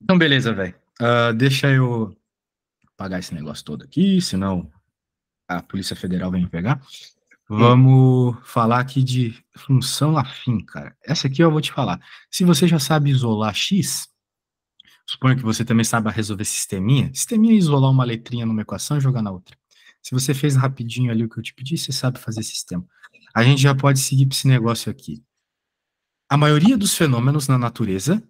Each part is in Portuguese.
Então, beleza, velho. Deixa eu pagar esse negócio todo aqui, senão a Polícia Federal vem me pegar. Hum, Vamos falar aqui de função afim, cara. Essa aqui eu vou te falar. Se você já sabe isolar X, suponho que você também saiba resolver sisteminha. Sisteminha é isolar uma letrinha numa equação e jogar na outra. Se você fez rapidinho ali o que eu te pedi, você sabe fazer sistema. A gente já pode seguir para esse negócio aqui. A maioria dos fenômenos na natureza,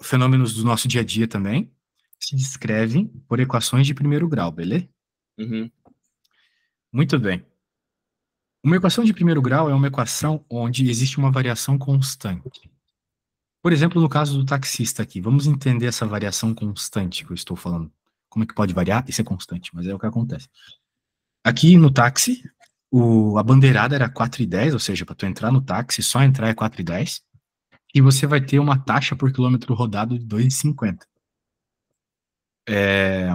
fenômenos do nosso dia a dia também, se descrevem por equações de primeiro grau, beleza? uhum, Muito bem. Uma equação de primeiro grau é uma equação onde existe uma variação constante. Por exemplo, no caso do taxista aqui, vamos entender essa variação constante que eu estou falando. Como é que pode variar e ser constante? Mas é o que acontece. Aqui no táxi, a bandeirada era 4,10, ou seja, para tu entrar no táxi, só entrar é 4,10, e você vai ter uma taxa por quilômetro rodado de 2,50. É,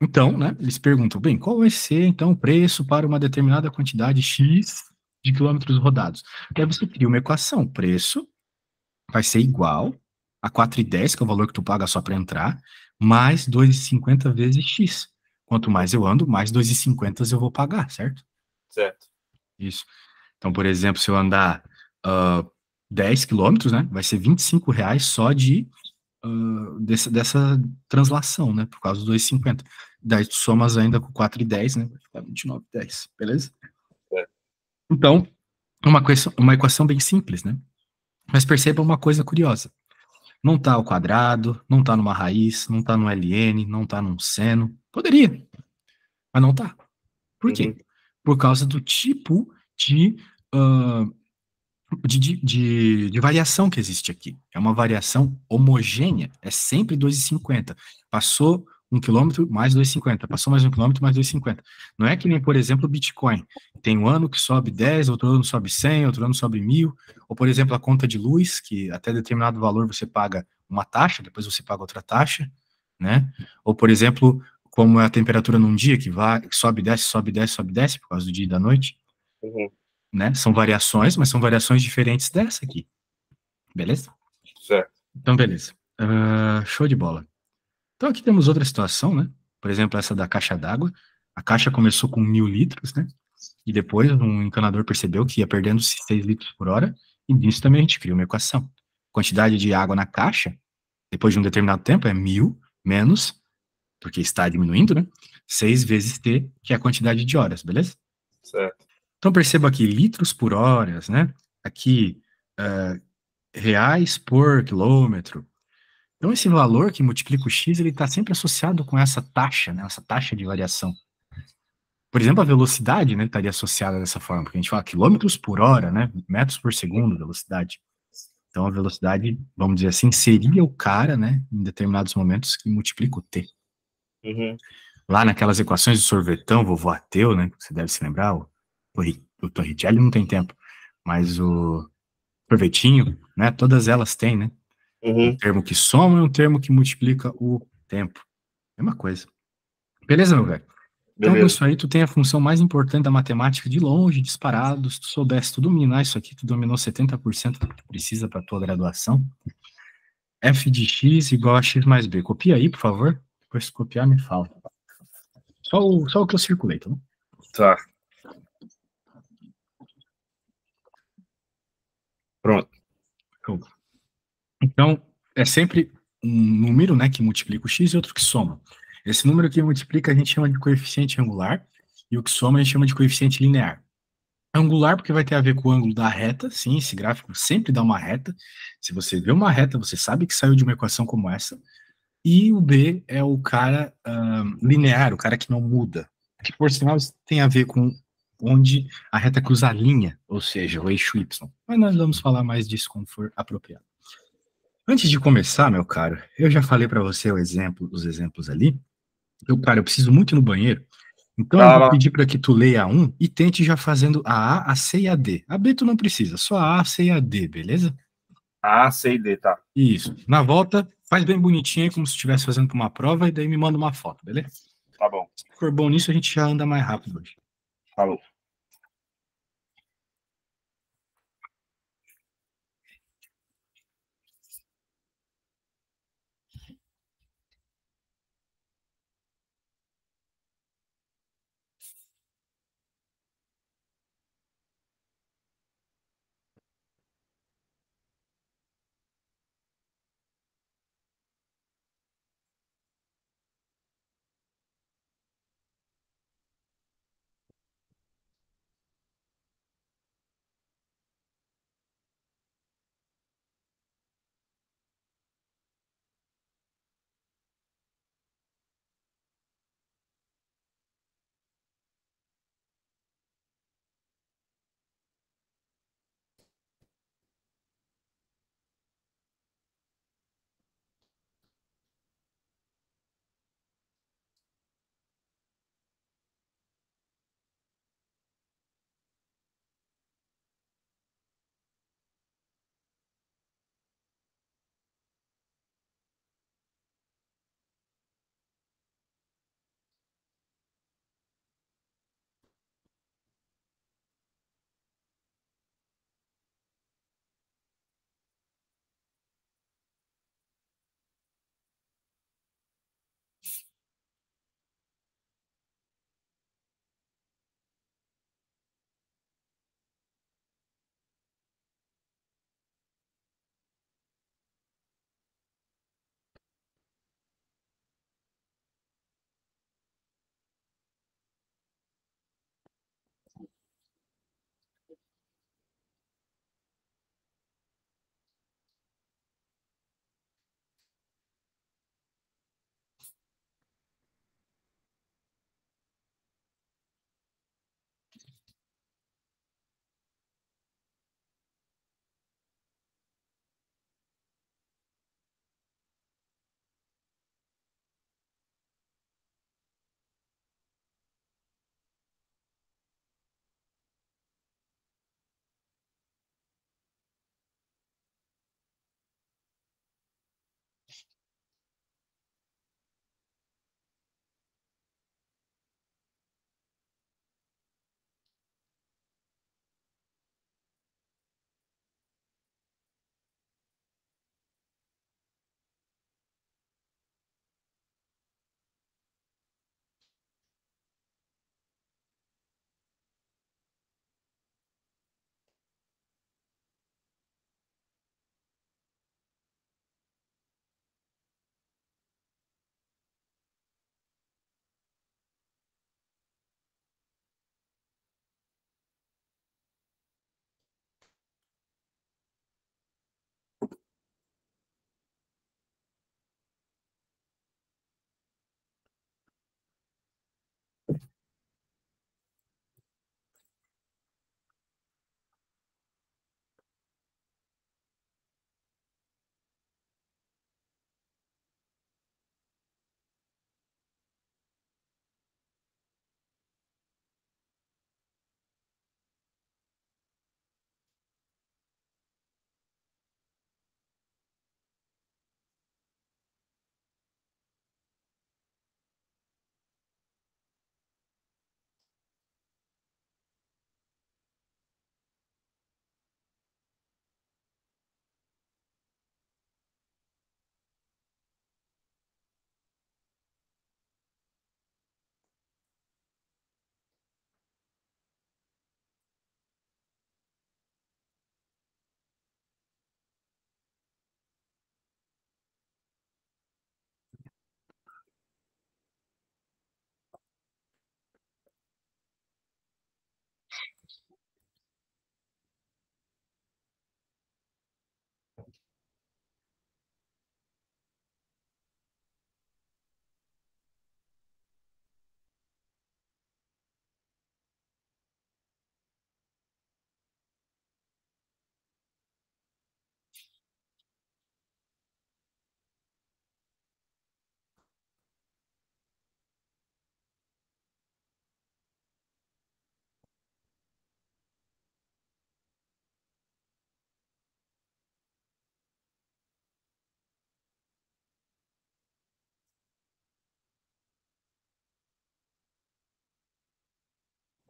Então, né, eles perguntam, bem, qual vai ser, então, o preço para uma determinada quantidade X de quilômetros rodados? Aí você cria uma equação, preço vai ser igual a 4,10, que é o valor que tu paga só para entrar, mais 2,50 vezes X. Quanto uhum, mais eu ando, mais 2,50 eu vou pagar, certo? certo. Isso. Então, por exemplo, se eu andar ah, 10 quilômetros, né, vai ser R$ 25 só dessa translação, né, por causa do 2,50. Daí tu somas ainda com 4,10, né, vai ficar 29,10, beleza? Certo. Então, uma equação bem simples, né? Mas perceba uma coisa curiosa. Não está ao quadrado, não está numa raiz, não está no ln, não está num seno. Poderia, mas não está. Por quê? Uhum, Por causa do tipo de, ah, de variação que existe aqui. É uma variação homogênea, é sempre 2,50. Passou 1 quilômetro, mais 2,50. Passou mais 1 quilômetro, mais 2,50. Não é que nem, por exemplo, o Bitcoin. Tem um ano que sobe 10, outro ano sobe 100, outro ano sobe 1.000. Ou, por exemplo, a conta de luz, que até determinado valor você paga uma taxa, depois você paga outra taxa, né? Ou, por exemplo, como é a temperatura num dia, que vai, sobe, desce, sobe, desce, sobe, desce, por causa do dia e da noite, uhum, né? São variações, mas são variações diferentes dessa aqui, beleza? certo. Então, beleza. Show de bola. Então, aqui temos outra situação, né? Por exemplo, essa da caixa d'água. A caixa começou com 1.000 litros, né? E depois um encanador percebeu que ia perdendo 6 litros por hora, e nisso também a gente cria uma equação. Quantidade de água na caixa, depois de um determinado tempo, é 1.000 menos, porque está diminuindo, né? 6 vezes T, que é a quantidade de horas, beleza? Certo. Então perceba aqui litros por horas, né? Aqui uh, reais por quilômetro. Então esse valor que multiplica o x, ele está sempre associado com essa taxa, né? Essa taxa de variação. Por exemplo, a velocidade, né, estaria associada dessa forma, porque a gente fala quilômetros por hora, né? Metros por segundo, velocidade. Então a velocidade, vamos dizer assim, seria o cara, né, em determinados momentos que multiplica o t. Uhum, Lá naquelas equações do sorvetão, vovô ateu, né? Você deve se lembrar, o Torricelli não tem tempo, mas o sorvetinho, né? Todas elas têm, né? Um uhum, termo que soma e um termo que multiplica o tempo. Mesma coisa. Beleza, meu velho? Então, com beleza. isso aí, tu tem a função mais importante da matemática de longe, disparado. Se tu soubesse tu dominar isso aqui, tu dominou 70% do que tu precisa para tua graduação. F de x igual a x mais b. Copia aí, por favor. Depois se copiar, me fala. Só o que eu circulei, tá bom? Tá, pronto. Show. Então, é sempre um número, né, que multiplica o x e outro que soma. Esse número que multiplica a gente chama de coeficiente angular, e o que soma a gente chama de coeficiente linear. Angular, porque vai ter a ver com o ângulo da reta, sim, esse gráfico sempre dá uma reta. Se você vê uma reta, você sabe que saiu de uma equação como essa. E o B é o cara linear, o cara que não muda. Que, por sinal, tem a ver com onde a reta cruza a linha, ou seja, o eixo Y. Mas nós vamos falar mais disso quando for apropriado. Antes de começar, meu caro, eu já falei para você os exemplos ali. Eu preciso muito ir no banheiro, então eu Vai vou lá. pedir para que tu leia a um e tente já fazendo a C e a D. A B tu não precisa, só a C e a D, beleza? A, C e D, tá. Isso. Na volta, faz bem bonitinho aí, como se estivesse fazendo para uma prova, e daí me manda uma foto, beleza? Tá bom. Se for bom nisso, a gente já anda mais rápido hoje. Falou.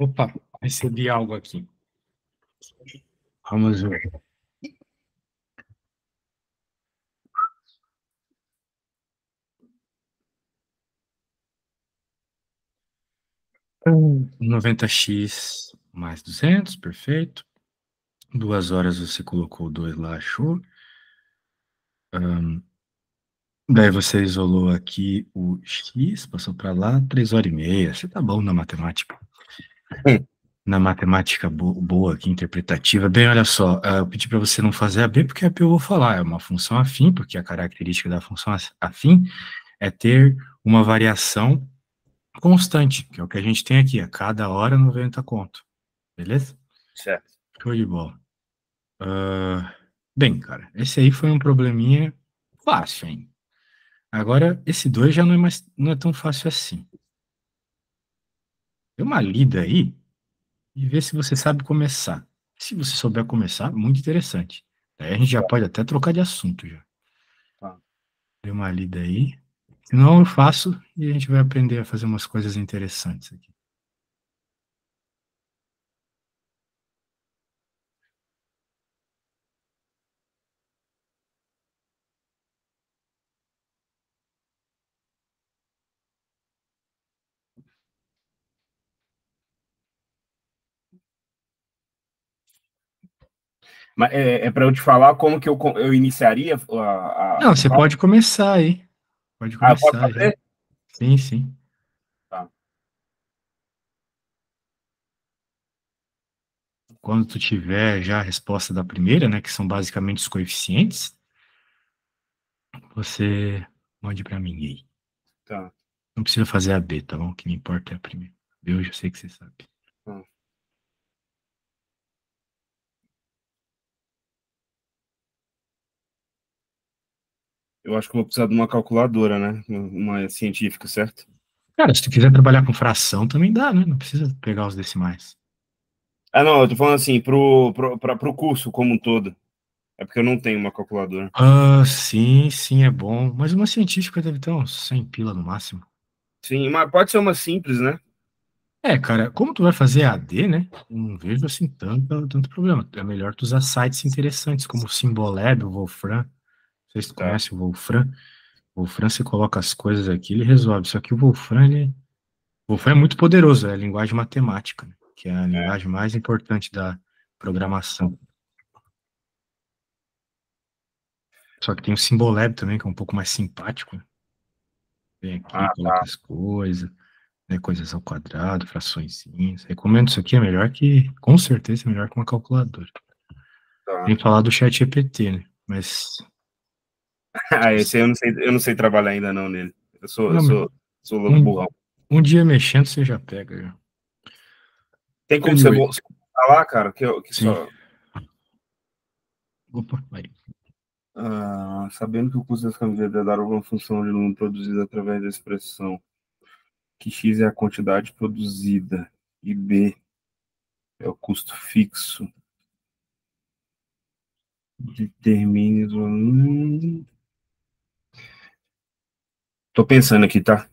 Opa, recebi algo aqui. Vamos ver. Hum. 90x mais 200, perfeito. 2 horas você colocou 2 lá, achou. Daí você isolou aqui o x, passou para lá, 3 horas e meia. Você tá bom na matemática. Hum. Na matemática boa aqui, interpretativa. Bem, olha só, eu pedi para você não fazer a b, porque a b eu vou falar, é uma função afim, porque a característica da função afim é ter uma variação constante, que é o que a gente tem aqui, a cada hora 90 conto. Beleza? Certo. Show de bola. Bem, cara, esse aí foi um probleminha fácil, hein? Agora, esse 2 já não é tão fácil assim. Dê uma lida aí e vê se você sabe começar. Se você souber começar, muito interessante. Aí a gente já Certo. pode até trocar de assunto já. Tá. Dê uma lida aí. Senão eu faço e a gente vai aprender a fazer umas coisas interessantes aqui. Mas é para eu te falar como que eu iniciaria Não, o você cálculo? pode começar aí. Pode Ah, eu posso começar já. fazer? Sim, sim. Tá. Quando tu tiver já a resposta da primeira, né, que são basicamente os coeficientes, você mande para mim aí. Tá. Não precisa fazer a B, tá bom? O que me importa é a primeira. B eu já sei que você sabe. Tá. Eu acho que eu vou precisar de uma calculadora, né? Uma científica, certo? Cara, se tu quiser trabalhar com fração, também dá, né? Não precisa pegar os decimais. Ah, não, eu tô falando assim, pro curso como um todo. É porque eu não tenho uma calculadora. Ah, sim, sim, é bom. Mas uma científica deve ter uns 100 pila no máximo. Sim, mas pode ser uma simples, né? É, cara, como tu vai fazer AD, né? Não vejo assim tanto problema. É melhor tu usar sites interessantes como o Symbolab, o Wolfram. Não sei se tu Tá. conhece o Wolfram. O Wolfram, você coloca as coisas aqui, ele resolve. Só que o Wolfram é muito poderoso, é a linguagem matemática, né? Que é a É. linguagem mais importante da programação. Só que tem o Symbolab também, que é um pouco mais simpático, né? Vem aqui, Ah, coloca tá. as coisas, né? Coisas ao quadrado, fraçõezinhas. Recomendo isso aqui, é melhor que, com certeza, é melhor que uma calculadora. Tá. Tem que falar do chat GPT, né? Mas, Ah, esse aí eu não sei trabalhar ainda não nele. Eu sou, eu não, mas sou, sou louco um, burrão. um dia mexendo, você já pega. Já. Tem como você Anyway, falar, cara, que sim. só. Opa, aí. Sabendo que o custo das camisetas é dado a uma função de número produzida através da expressão, que x é a quantidade produzida e b é o custo fixo, determine. Tô pensando aqui, tá?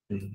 Se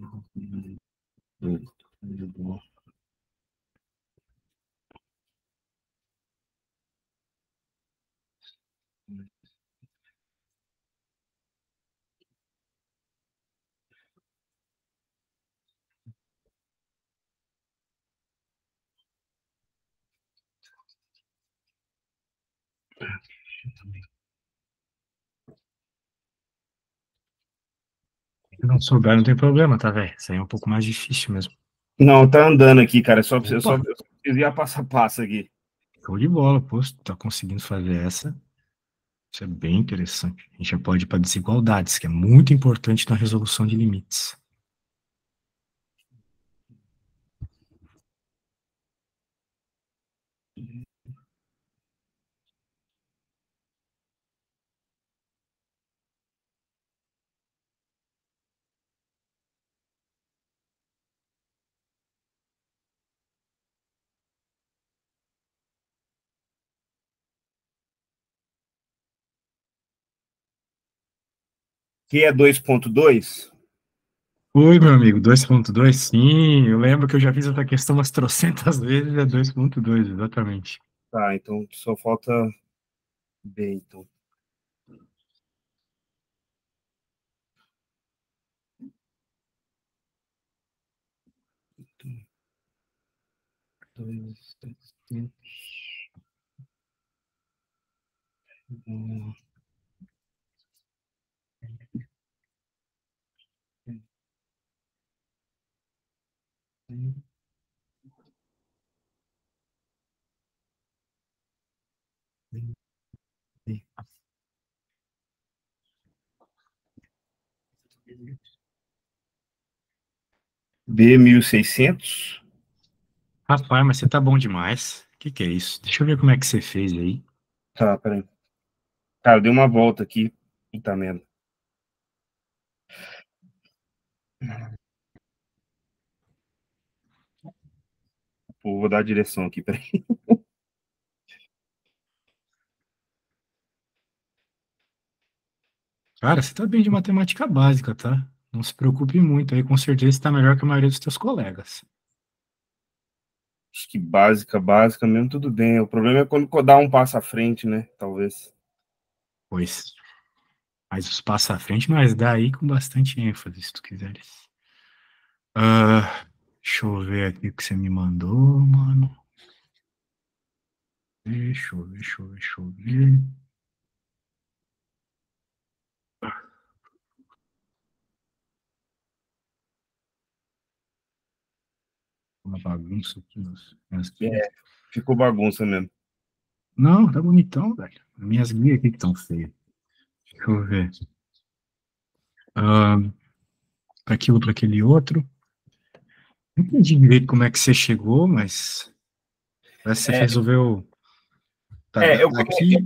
não souber, não tem problema, tá, velho? Isso aí é um pouco mais difícil mesmo. Não, tá andando aqui, cara. Eu Opa, preciso ir a passo a passo aqui. show de bola, pô. Se tu tá conseguindo fazer essa. Isso é bem interessante. A gente já pode ir para desigualdades, que é muito importante na resolução de limites. Que é 2.2? Oi, meu amigo, 2.2, sim, eu lembro que eu já fiz essa questão umas trocentas vezes, é 2.2, exatamente. Tá, então só falta B, então. Dois, 700. B 1600. Rapaz, mas você tá bom demais. Que é isso? Deixa eu ver como é que você fez aí. Tá, peraí. Cara, dei uma volta aqui. Puta merda. Pô, vou dar a direção aqui, peraí. Cara, você tá bem de matemática básica, tá? Não se preocupe muito aí, com certeza você tá melhor que a maioria dos teus colegas. Acho que básica mesmo, tudo bem. O problema é quando dá um passo à frente, né? Talvez. Pois, mas os passos à frente, mas dá aí com bastante ênfase, se tu quiseres. Deixa eu ver aqui o que você me mandou, mano. Deixa eu ver. Uma bagunça aqui nas guias. É, ficou bagunça mesmo. Não, tá bonitão, velho. Minhas guias aqui que estão feias. Deixa eu ver. Ah, para aquilo, para aquele outro. Não entendi direito como é que você chegou, mas parece que você É, resolveu. Tá, é, eu, daqui.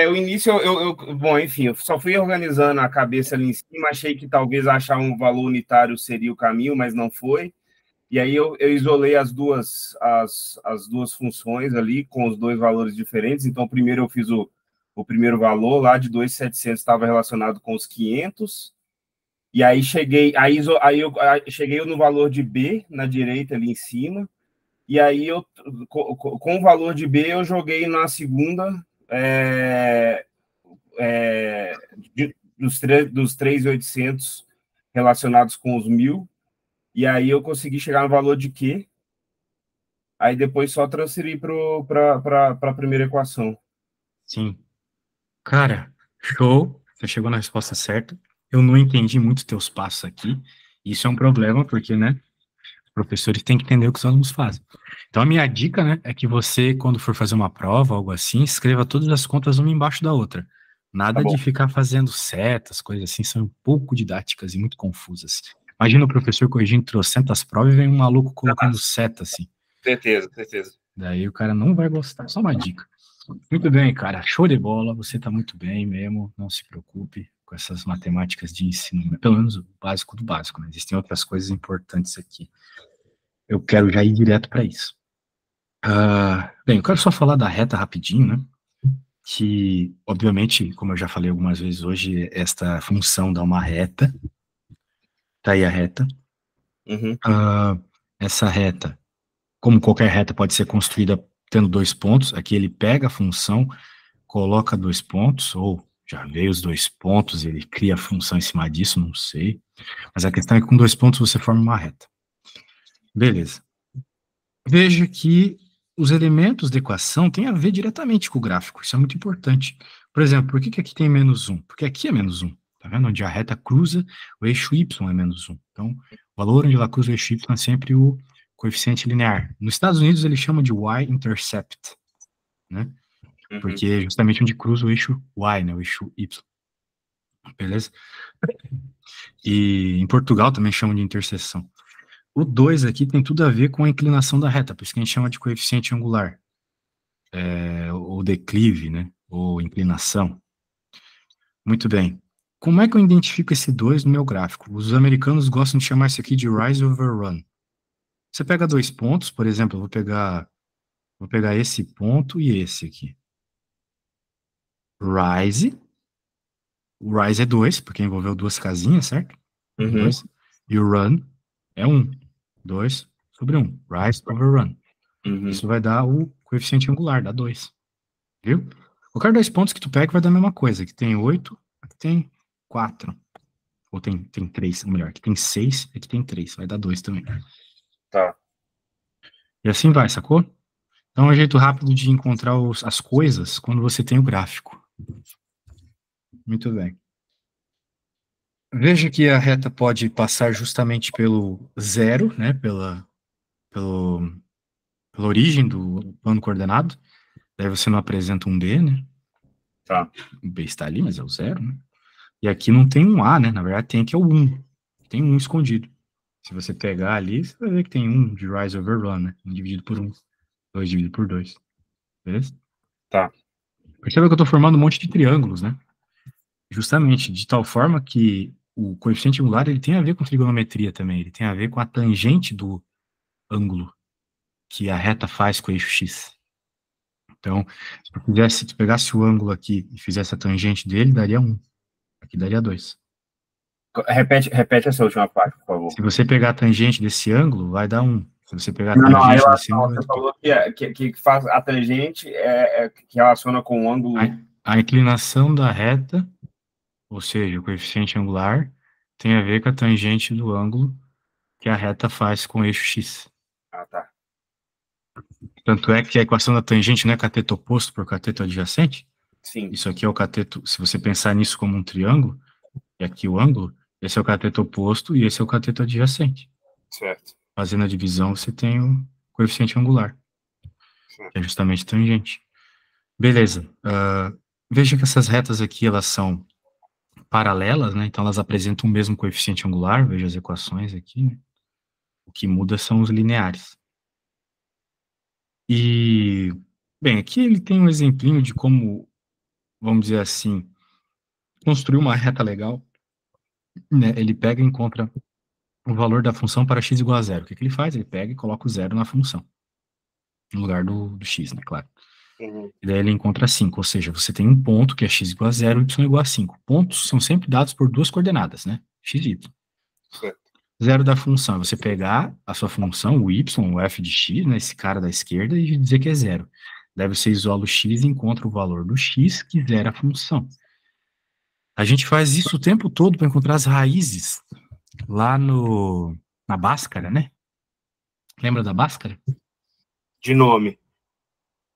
o início, bom, enfim, eu só fui organizando a cabeça ali em cima, achei que talvez achar um valor unitário seria o caminho, mas não foi. E aí eu isolei as duas funções ali com os dois valores diferentes. Então, primeiro eu fiz o primeiro valor lá de 2.700 estava relacionado com os 500. E aí cheguei no valor de B na direita ali em cima. E aí com o valor de B eu joguei na segunda dos 3.800 relacionados com os 1.000. E aí eu consegui chegar no valor de Q. Aí depois só transferir para a primeira equação. Sim. Cara, show. Você chegou na resposta certa. Eu não entendi muito teus passos aqui. Isso é um problema, porque, né? Os professores têm que entender o que os alunos fazem. Então, a minha dica, né, é que você, quando for fazer uma prova, algo assim, escreva todas as contas uma embaixo da outra. Tá Nada bom. de ficar fazendo setas, coisas assim, são um pouco didáticas e muito confusas. Imagina o professor corrigindo trocentas provas e vem um maluco colocando seta, assim. Certeza, certeza. Daí o cara não vai gostar. Só uma dica. Muito bem, cara. Show de bola. Você tá muito bem mesmo. Não se preocupe com essas matemáticas de ensino. Pelo menos o básico do básico, né? Existem outras coisas importantes aqui. Eu quero já ir direto para isso. Bem, eu quero só falar da reta rapidinho, né? Que, obviamente, como eu já falei algumas vezes hoje, esta função dá uma reta. Tá aí a reta. Uhum. Essa reta, como qualquer reta, pode ser construída tendo 2 pontos. Aqui ele pega a função, coloca 2 pontos, ou já veio os 2 pontos, ele cria a função em cima disso, não sei. Mas a questão é que com 2 pontos você forma uma reta. Beleza. Veja que os elementos da equação têm a ver diretamente com o gráfico. Isso é muito importante. Por exemplo, por que aqui tem -1? Porque aqui é -1. Tá vendo? Onde a reta cruza, o eixo y é -1. Então, o valor onde ela cruza o eixo y é sempre o coeficiente linear. Nos Estados Unidos, eles chamam de y-intercept, né? Uhum. Porque é justamente onde cruza o eixo y, né? O eixo y. Beleza? E em Portugal também chamam de interseção. O 2 aqui tem tudo a ver com a inclinação da reta, por isso que a gente chama de coeficiente angular, ou declive, né? Ou inclinação. Muito bem. Como é que eu identifico esse 2 no meu gráfico? Os americanos gostam de chamar isso aqui de rise over run. Você pega 2 pontos, por exemplo, eu vou pegar esse ponto e esse aqui. Rise. O rise é 2, porque envolveu 2 casinhas, certo? Uhum. 2. E o run é 1. 2 sobre 1. Rise over run. Uhum. Isso vai dar o coeficiente angular, dá 2. Viu? Qualquer 2 pontos que tu pega vai dar a mesma coisa. Aqui tem 8, aqui tem 4. Ou tem 3, ou melhor, aqui tem 6, aqui tem 3. Vai dar 2 também. Tá. E assim vai, sacou? Então é um jeito rápido de encontrar as coisas quando você tem o gráfico. Muito bem. Veja que a reta pode passar justamente pelo zero, né? Pela origem do plano coordenado. Daí você não apresenta um B, né? Tá. O B está ali, mas é o zero, né? E aqui não tem um A, né? Na verdade tem aqui é o 1. Tem um escondido. Se você pegar ali, você vai ver que tem 1 de rise over run, né? 1 dividido por 1. 2 dividido por 2. Beleza? Tá. Perceba que eu estou formando um monte de triângulos, né? Justamente, de tal forma que o coeficiente angular ele tem a ver com trigonometria também. Ele tem a ver com a tangente do ângulo que a reta faz com o eixo X. Então, se tu pegasse o ângulo aqui e fizesse a tangente dele, daria 1. Aqui daria 2. Repete essa última parte, por favor. Se você pegar a tangente desse ângulo, vai dar 1. Se você pegar a Não, a tangente desse relação, ângulo, você falou que faz a tangente que relaciona com o ângulo. a inclinação da reta, ou seja, o coeficiente angular, tem a ver com a tangente do ângulo que a reta faz com o eixo X. Ah, tá. Tanto é que a equação da tangente não é cateto oposto por cateto adjacente? Sim. Isso aqui é o cateto, se você pensar nisso como um triângulo, e aqui o ângulo, esse é o cateto oposto e esse é o cateto adjacente. Certo. Fazendo a divisão, você tem o coeficiente angular, que é justamente tangente. Beleza. Veja que essas retas aqui, elas são paralelas, né? Então elas apresentam o mesmo coeficiente angular, veja as equações aqui, né? O que muda são os lineares. E, bem, aqui ele tem um exemplinho de como, vamos dizer assim, construir uma reta legal, né? Ele pega e encontra o valor da função para x igual a zero. O que ele faz? Ele pega e coloca o zero na função, no lugar do x, né? Claro. Uhum. E daí ele encontra 5, ou seja, você tem um ponto que é x igual a 0 e y igual a 5. Pontos são sempre dados por 2 coordenadas, né? X e y. Certo. Zero da função é você pegar a sua função, o y, o f de x, né, esse cara da esquerda, e dizer que é zero. Daí você isola o x e encontra o valor do x que zera a função. A gente faz isso o tempo todo para encontrar as raízes lá na Bhaskara, né? Lembra da Bhaskara? De nome.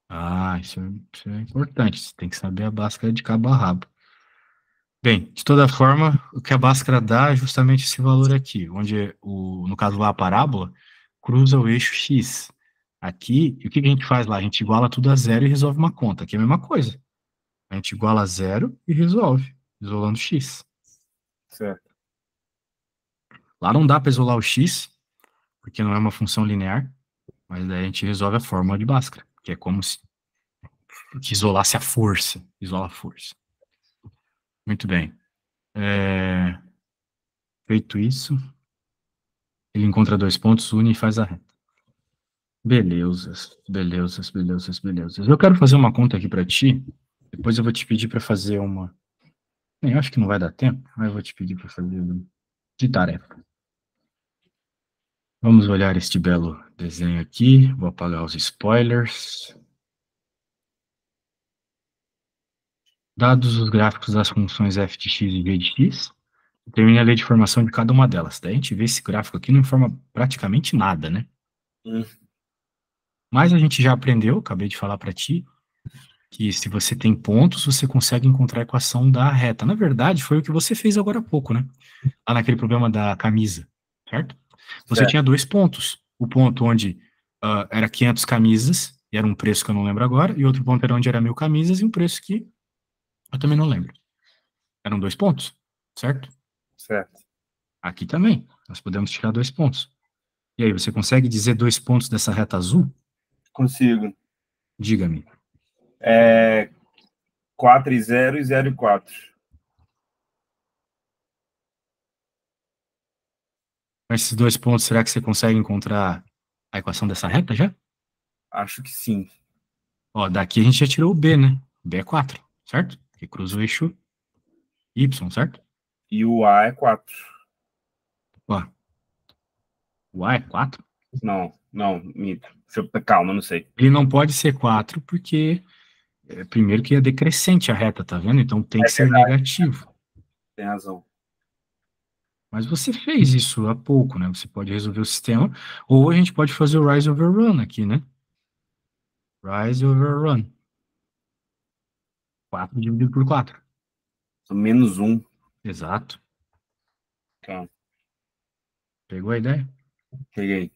Ah, isso é importante. Você tem que saber a Bhaskara de cabo a rabo. Bem, de toda forma, o que a Bhaskara dá é justamente esse valor aqui, onde, no caso lá, a parábola, cruza o eixo X. Aqui, e o que a gente faz lá? A gente iguala tudo a zero e resolve uma conta. Aqui é a mesma coisa. A gente iguala a zero e resolve, isolando X. Certo. Lá não dá para isolar o X, porque não é uma função linear, mas daí a gente resolve a fórmula de Bhaskara, que é como se isolasse a força. Isola a força. Muito bem. Feito isso, ele encontra 2 pontos, une e faz a reta. Belezas, belezas, belezas, belezas. Eu quero fazer uma conta aqui para ti, depois eu vou te pedir para fazer uma... Eu acho que não vai dar tempo, mas eu vou te pedir para fazer de tarefa. Vamos olhar este belo desenho aqui. Vou apagar os spoilers. Dados os gráficos das funções f de x e g de x, determine a lei de formação de cada uma delas. Daí a gente vê esse gráfico aqui não informa praticamente nada, né? Hum. Mas a gente já aprendeu, acabei de falar para ti, que se você tem pontos, você consegue encontrar a equação da reta. Na verdade, foi o que você fez agora há pouco, né? Lá naquele problema da camisa, certo? Você Certo. tinha 2 pontos. O ponto onde era 500 camisas, e era um preço que eu não lembro agora, e outro ponto era onde era 1.000 camisas, e um preço que eu também não lembro. Eram 2 pontos, certo? Certo. Aqui também, nós podemos tirar 2 pontos. E aí, você consegue dizer 2 pontos dessa reta azul? Consigo. Diga-me. 4 e 0 e 0 e 4. Com esses 2 pontos, será que você consegue encontrar a equação dessa reta já? Acho que sim. Ó, daqui a gente já tirou o B, né? B é 4, certo? Que cruza o eixo Y, certo? E o A é 4. Ó, o A é 4. Não, mito. Calma, não sei. Ele não pode ser 4 porque, primeiro que é decrescente a reta, tá vendo? Então tem que É ser verdade, negativo. tem razão. Mas você fez isso há pouco, né? Você pode resolver o sistema, ou a gente pode fazer o rise over run aqui, né? Rise over run. 4 dividido por 4. Menos 1. Exato. Tá, Pegou a ideia? peguei.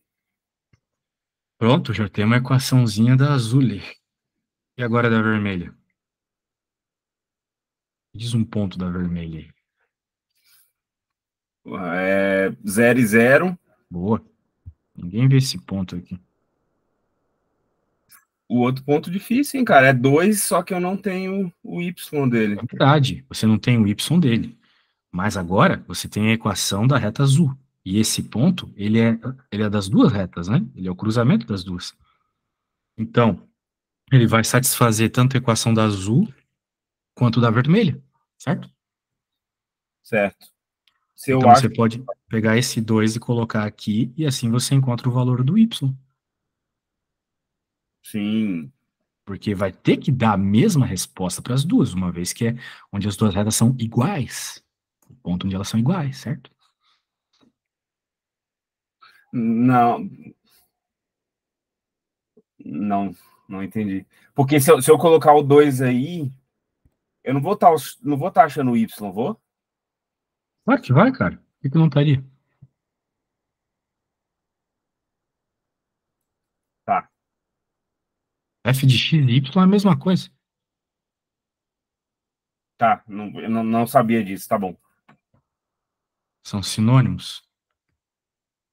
Pronto, já tem uma equaçãozinha da azul. E agora da vermelha? Diz um ponto da vermelha aí. 0 e 0. Boa. Ninguém vê esse ponto aqui. O outro ponto difícil, hein, cara? É 2, só que eu não tenho o Y dele. É verdade, você não tem o y dele. Mas agora você tem a equação da reta azul. E esse ponto, ele é das duas retas, né? Ele é o cruzamento das duas. Então, ele vai satisfazer tanto a equação da azul quanto da vermelha, certo? Certo. Se eu Então acho você pode pegar esse 2 e colocar aqui, e assim você encontra o valor do y. sim, Porque vai ter que dar a mesma resposta para as duas, uma vez que é onde as duas retas são iguais. O ponto onde elas são iguais, certo? não, não entendi. Porque se eu colocar o 2 aí, eu não vou tá achando o Y, vou? Claro que vai, cara. Por que não estaria? Tá, F de x e y é a mesma coisa. tá. Eu não sabia disso, tá bom. São sinônimos.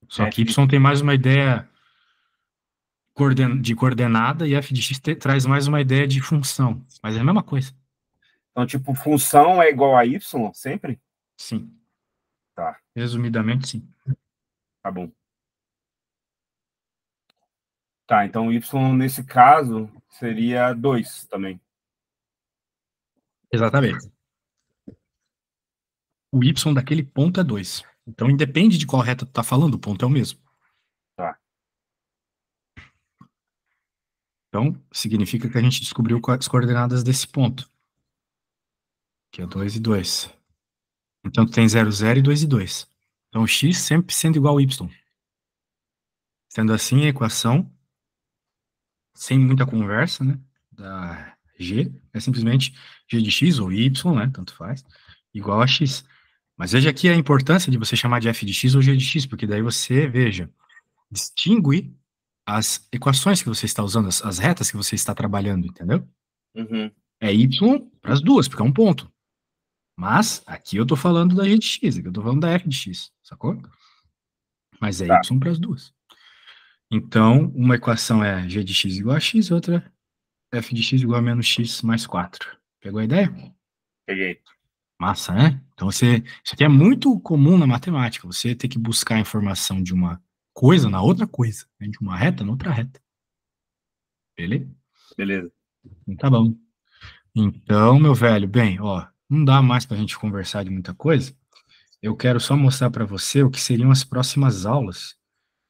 Só que F de, y tem mais uma ideia de coordenada e f de x traz mais uma ideia de função. Mas é a mesma coisa. então, tipo, função é igual a Y, sempre? Sim. Tá, Resumidamente, sim. tá bom. Tá, então o Y nesse caso seria 2 também. Exatamente. O y daquele ponto é 2. Então, independe de qual reta tu tá falando, o ponto é o mesmo. Tá, Então, significa que a gente descobriu as coordenadas desse ponto, que é 2 e 2. Então, tu tem 0, 0 e 2 e 2. Então, o x sempre sendo igual ao y. Sendo assim, a equação, sem muita conversa, né, da g, é simplesmente g de x ou y, né, tanto faz, igual a x. Mas veja aqui a importância de você chamar de f de x ou g de x, porque daí você, veja, distingue as equações que você está usando, as retas que você está trabalhando, entendeu? uhum, É y para as duas, porque é um ponto. Mas aqui eu estou falando da g de x, aqui eu estou falando da f de x, sacou? Mas é y tá, para as duas. Então, uma equação é g de x igual a x, outra f de x igual a menos x mais 4. Pegou a ideia? peguei. Massa, né? Então, isso aqui é muito comum na matemática, você ter que buscar a informação de uma coisa na outra coisa, né? De uma reta na outra reta. Beleza? Beleza. Tá bom. Então, meu velho, bem, ó, não dá mais para a gente conversar de muita coisa. Eu quero só mostrar para você o que seriam as próximas aulas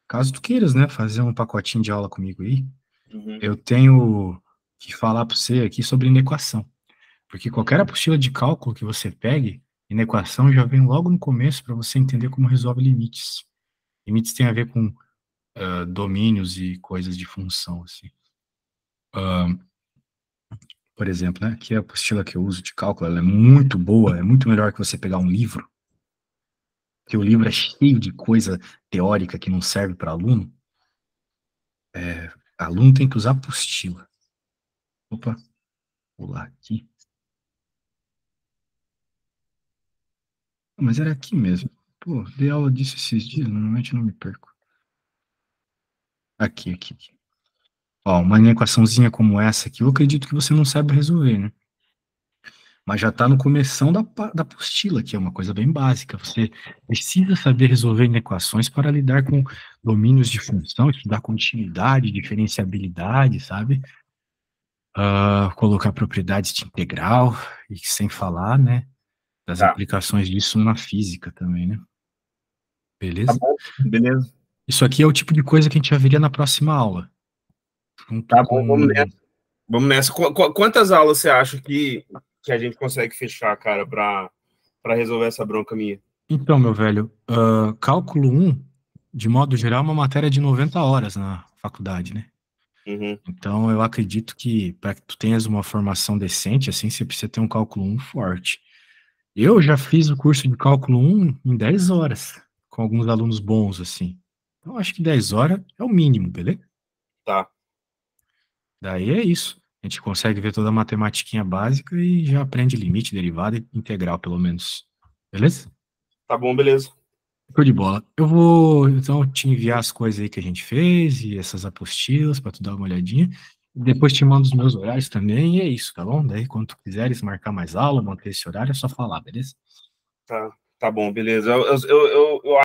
caso tu queiras, né, fazer um pacotinho de aula comigo aí, Uhum. eu tenho que falar para você aqui sobre inequação. Porque qualquer apostila de cálculo que você pegue, inequação já vem logo no começo para você entender como resolve limites. Limites tem a ver com domínios e coisas de função, assim. Por exemplo, né, aqui a apostila que eu uso de cálculo, ela é muito boa, é muito melhor que você pegar um livro, porque o livro é cheio de coisa teórica que não serve para aluno. Aluno tem que usar apostila. Opa, vou lá aqui. Mas era aqui mesmo. Pô, dei aula disso esses dias, normalmente eu não me perco. Aqui. Ó, uma equaçãozinha como essa aqui, eu acredito que você não sabe resolver, né? Mas já está no começão da apostila, que é uma coisa bem básica. Você precisa saber resolver equações para lidar com domínios de função, estudar continuidade, diferenciabilidade, sabe? Colocar propriedades de integral, e sem falar, né, das Tá. aplicações disso na física também, né? Tá Beleza? bom, beleza. Isso aqui é o tipo de coisa que a gente já veria na próxima aula, junto Tá bom, vamos com... nessa. Vamos nessa. Quantas aulas você acha que a gente consegue fechar, cara, para resolver essa bronca minha? Então, meu velho, cálculo 1, de modo geral, é uma matéria de 90 horas na faculdade, né? Uhum. Então, eu acredito que para que tu tenhas uma formação decente, assim, você precisa ter um cálculo 1 forte. Eu já fiz o curso de cálculo 1 em 10 horas, com alguns alunos bons, assim. Então, acho que 10 horas é o mínimo, beleza? Tá. Daí é isso. A gente consegue ver toda a matematiquinha básica e já aprende limite, derivada e integral, pelo menos. Beleza? Tá bom, beleza. Show de bola. Eu vou, então, te enviar as coisas aí que a gente fez e essas apostilas para tu dar uma olhadinha. Depois te mando os meus horários também e é isso, tá bom? Daí, quando tu quiseres marcar mais aula, manter esse horário, é só falar, beleza? Tá bom, beleza. Eu